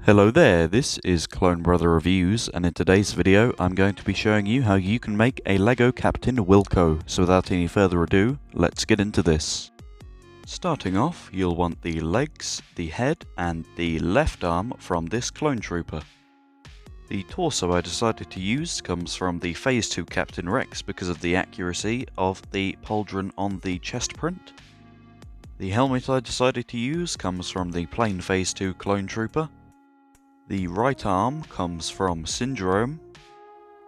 Hello there, this is Clone Brother Reviews, and in today's video I'm going to be showing you how you can make a LEGO Captain Wilco. So without any further ado, let's get into this. Starting off, you'll want the legs, the head and the left arm from this clone trooper. The torso I decided to use comes from the Phase 2 Captain Rex because of the accuracy of the pauldron on the chest print. The helmet I decided to use comes from the plain Phase 2 clone trooper. The right arm comes from Syndrome.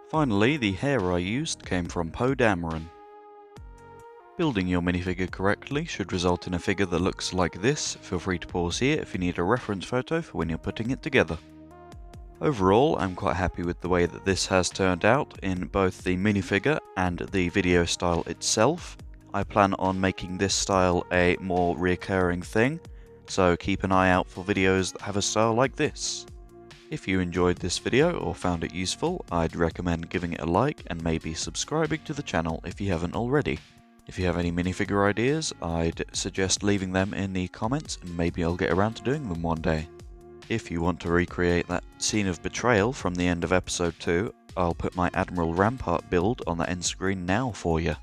Finally, the hair I used came from Poe Dameron. Building your minifigure correctly should result in a figure that looks like this. Feel free to pause here if you need a reference photo for when you're putting it together. Overall, I'm quite happy with the way that this has turned out in both the minifigure and the video style itself. I plan on making this style a more recurring thing, so keep an eye out for videos that have a style like this. If you enjoyed this video or found it useful, I'd recommend giving it a like and maybe subscribing to the channel if you haven't already. If you have any minifigure ideas, I'd suggest leaving them in the comments and maybe I'll get around to doing them one day. If you want to recreate that scene of betrayal from the end of episode 2, I'll put my Admiral Rampart build on the end screen now for you.